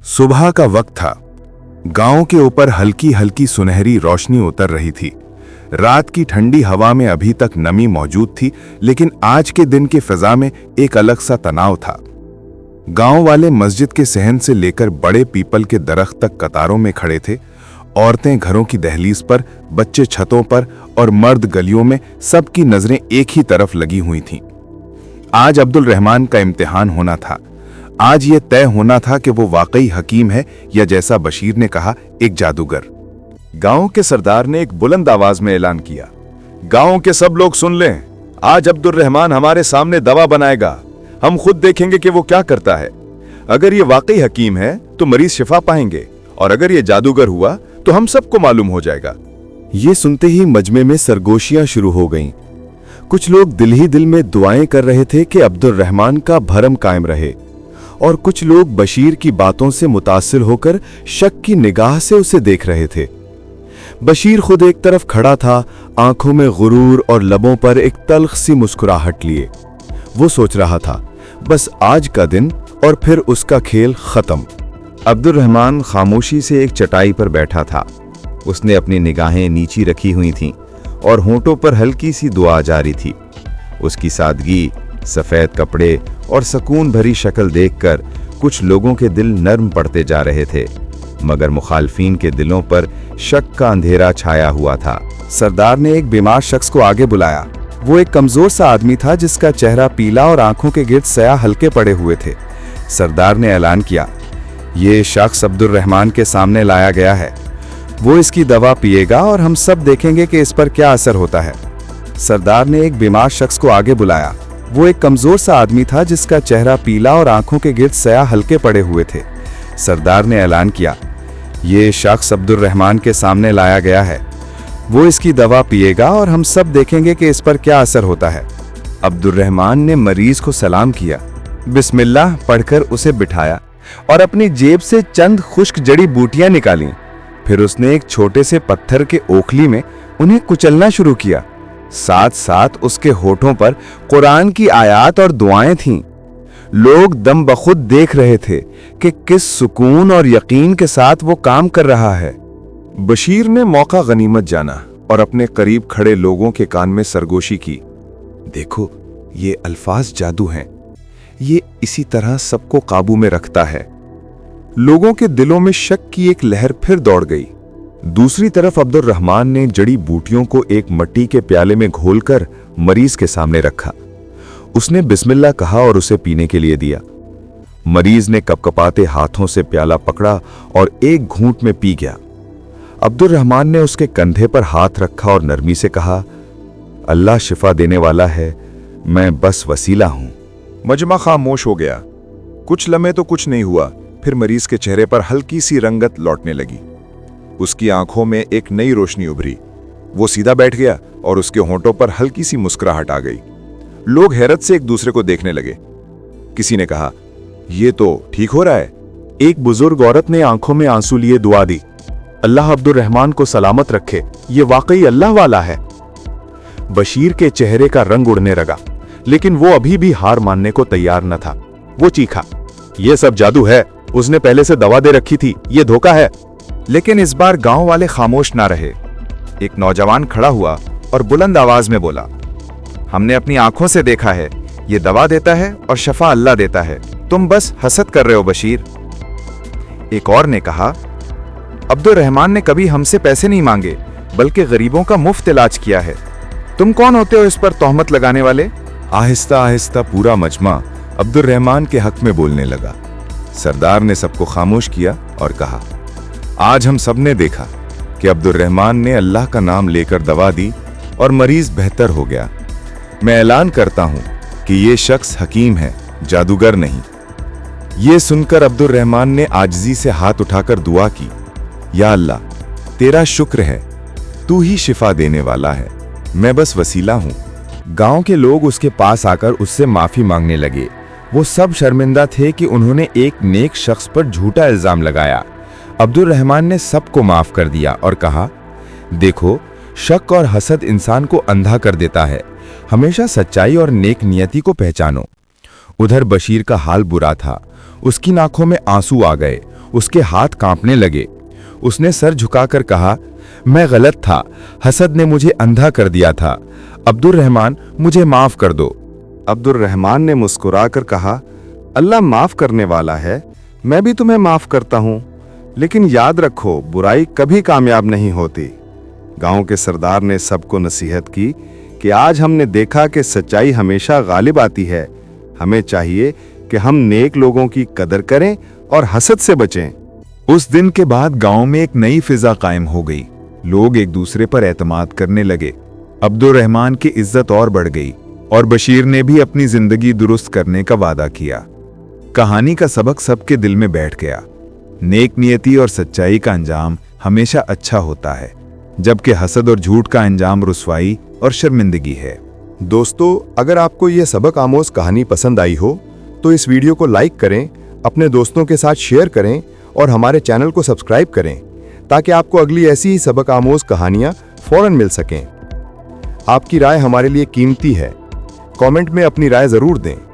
सुबह का वक्त था। गांव के ऊपर हल्की हल्की सुनहरी रोशनी उतर रही थी। रात की ठंडी हवा में अभी तक नमी मौजूद थी, लेकिन आज के दिन की फिजा में एक अलग सा तनाव था। गांव वाले मस्जिद के सहन से लेकर बड़े पीपल के दरख्त तक कतारों में खड़े थे। औरतें घरों की दहलीज पर, बच्चे छतों पर और मर्द गलियों में, सबकी नजरें एक ही तरफ लगी हुई थीं। आज अब्दुल रहमान का इम्तिहान होना था। आज ये तय होना था कि वो वाकई हकीम है या जैसा बशीर ने कहा, एक जादूगर। गांव के सरदार ने एक बुलंद आवाज में ऐलान किया, गांव के सब लोग सुन लें, आज अब्दुल रहमान हमारे सामने दवा बनाएगा। हम खुद देखेंगे कि वो क्या करता है। अगर ये वाकई हकीम है तो मरीज शिफा पाएंगे, और अगर ये जादूगर हुआ तो हम सबको मालूम हो जाएगा। ये सुनते ही मजमे में सरगोशियां शुरू हो गईं। कुछ लोग दिल ही दिल में दुआएं कर रहे थे कि अब्दुल रहमान का भरम कायम रहे, और कुछ लोग बशीर की बातों से मुतासिर होकर शक की निगाह से उसे देख रहे थे। बशीर खुद एक तरफ खड़ा था, आंखों में गुरूर और लबों पर एक तल्ख सी मुस्कुराहट लिए। वो सोच रहा था, बस आज का दिन और फिर उसका खेल खत्म। अब्दुल रहमान खामोशी से एक चटाई पर बैठा था। उसने अपनी निगाहें नीची रखी हुई थीं और होंठों पर हल्की सी दुआ जारी थी। उसकी सादगी, सफेद कपड़े और सुकून भरी शक्ल देखकर कुछ लोगों के दिल नर्म पड़ते जा रहे थे, मगर मुखालफीन के दिलों पर शक का अंधेरा छाया हुआ था। सरदार ने एक बीमार शख्स को आगे बुलाया। वो एक कमजोर सा आदमी था जिसका चेहरा पीला और आंखों के गिर्द स्याह हल्के पड़े हुए थे। सरदार ने ऐलान किया, ये शख्स अब्दुल रहमान के सामने लाया गया है। वो इसकी दवा पिएगा और हम सब देखेंगे कि इस पर क्या असर होता है। सरदार ने एक बीमार शख्स को आगे बुलाया। वो एक कमजोर सा आदमी था जिसका चेहरा पीला और आंखों के गिर्द स्याह हल्के पड़े हुए थे। सरदार ने ऐलान किया, ये शख्स अब्दुल रहमान के सामने लाया गया है। वो इसकी दवा पिएगा और हम सब देखेंगे कि इस पर क्या असर होता है। अब्दुल रहमान ने मरीज को सलाम किया, बिस्मिल्लाह पढ़कर उसे बिठाया और अपनी जेब से चंद खुश्क जड़ी बूटियां निकालीं। फिर उसने एक छोटे से पत्थर के ओखली में उन्हें कुचलना शुरू किया। साथ साथ उसके होठों पर कुरान की आयात और दुआएं थीं। लोग दम बखुद देख रहे थे कि किस सुकून और यकीन के साथ वो काम कर रहा है। बशीर ने मौका गनीमत जाना और अपने करीब खड़े लोगों के कान में सरगोशी की, देखो, ये अल्फाज जादू हैं। ये इसी तरह सबको काबू में रखता है। लोगों के दिलों में शक की एक लहर फिर दौड़ गई। दूसरी तरफ अब्दुल रहमान ने जड़ी बूटियों को एक मिट्टी के प्याले में घोलकर मरीज के सामने रखा। उसने बिस्मिल्लाह कहा और उसे पीने के लिए दिया। मरीज ने कपकपाते हाथों से प्याला पकड़ा और एक घूंट में पी गया। अब्दुल रहमान ने उसके कंधे पर हाथ रखा और नरमी से कहा, अल्लाह शिफा देने वाला है, मैं बस वसीला हूं। मजमा खामोश हो गया। कुछ लम्हे तो कुछ नहीं हुआ, फिर मरीज के चेहरे पर हल्की सी रंगत लौटने लगी। उसकी आंखों में एक नई रोशनी उभरी। वो सीधा बैठ गया और उसके होंठों पर हल्की सी मुस्कुराहट आ गई। लोग हैरत से एक दूसरे को देखने लगे। किसी ने कहा, ये तो ठीक हो रहा है। एक बुजुर्ग औरत ने आंखों में आंसू लिए दुआ दी, अल्लाह अब्दुल रहमान को सलामत रखे, ये वाकई अल्लाह वाला है। बशीर के चेहरे का रंग उड़ने लगा, लेकिन वो अभी भी हार मानने को तैयार न था। वो चीखा, ये सब जादू है, उसने पहले से दवा दे रखी थी, ये धोखा है। लेकिन इस बार गांव वाले खामोश ना रहे। एक नौजवान खड़ा हुआ और बुलंद आवाज में बोला, हमने अपनी आंखों से देखा है, ये दवा देता है और शफा अल्लाह देता है। तुम बस हसद कर रहे हो बशीर। एक और ने कहा, अब्दुल रहमान ने कभी हमसे पैसे नहीं मांगे, बल्कि गरीबों का मुफ्त इलाज किया है। तुम कौन होते हो इस पर तोहमत लगाने वाले? आहिस्ता आहिस्ता पूरा मजमा अब्दुल रहमान के हक में बोलने लगा। सरदार ने सबको खामोश किया और कहा, आज हम सब ने देखा कि अब्दुल रहमान ने अल्लाह का नाम लेकर दवा दी और मरीज बेहतर हो गया। मैं ऐलान करता हूं कि ये शख्स हकीम है, जादूगर नहीं। ये सुनकर अब्दुल रहमान ने आजिज़ी से हाथ उठाकर दुआ की, या अल्लाह, तेरा शुक्र है, तू ही शिफा देने वाला है, मैं बस वसीला हूं। गांव के लोग उसके पास आकर उससे माफी मांगने लगे। वो सब शर्मिंदा थे कि उन्होंने एक नेक शख्स पर झूठा इल्जाम लगाया। अब्दुल रहमान ने सबको माफ कर दिया और कहा, देखो, शक और हसद इंसान को अंधा कर देता है। हमेशा सच्चाई और नेक नियति को पहचानो। उधर बशीर का हाल बुरा था। उसकी आंखों में आंसू आ गए, उसके हाथ कांपने लगे। उसने सर झुकाकर कहा, मैं गलत था, हसद ने मुझे अंधा कर दिया था। अब्दुर रहमान, मुझे माफ कर दो। अब्दुर रहमान ने मुस्कुराकर कहा, अल्लाह माफ करने वाला है, मैं भी तुम्हें माफ करता हूं, लेकिन याद रखो बुराई कभी कामयाब नहीं होती। गांव के सरदार ने सबको नसीहत की कि आज हमने देखा कि सच्चाई हमेशा गालिब आती है। हमें चाहिए कि हम नेक लोगों की कदर करें और हसद से बचें। उस दिन के बाद गांव में एक नई फिजा कायम हो गई। लोग एक दूसरे पर एतमाद करने लगे। अब्दुर रहमान की इज्जत और बढ़ गई और बशीर ने भी अपनी जिंदगी दुरुस्त करने का वादा किया। कहानी का सबक सबके दिल में बैठ गया। नेक नियति और सच्चाई का अंजाम हमेशा अच्छा होता है, जबकि हसद और झूठ का अंजाम रुसवाई और शर्मिंदगी है। दोस्तों, अगर आपको यह सबक आमोज कहानी पसंद आई हो तो इस वीडियो को लाइक करें, अपने दोस्तों के साथ शेयर करें और हमारे चैनल को सब्सक्राइब करें ताकि आपको अगली ऐसी ही सबक आमोज कहानियां फौरन मिल सकें। आपकी राय हमारे लिए कीमती है। कमेंट में अपनी राय जरूर दें।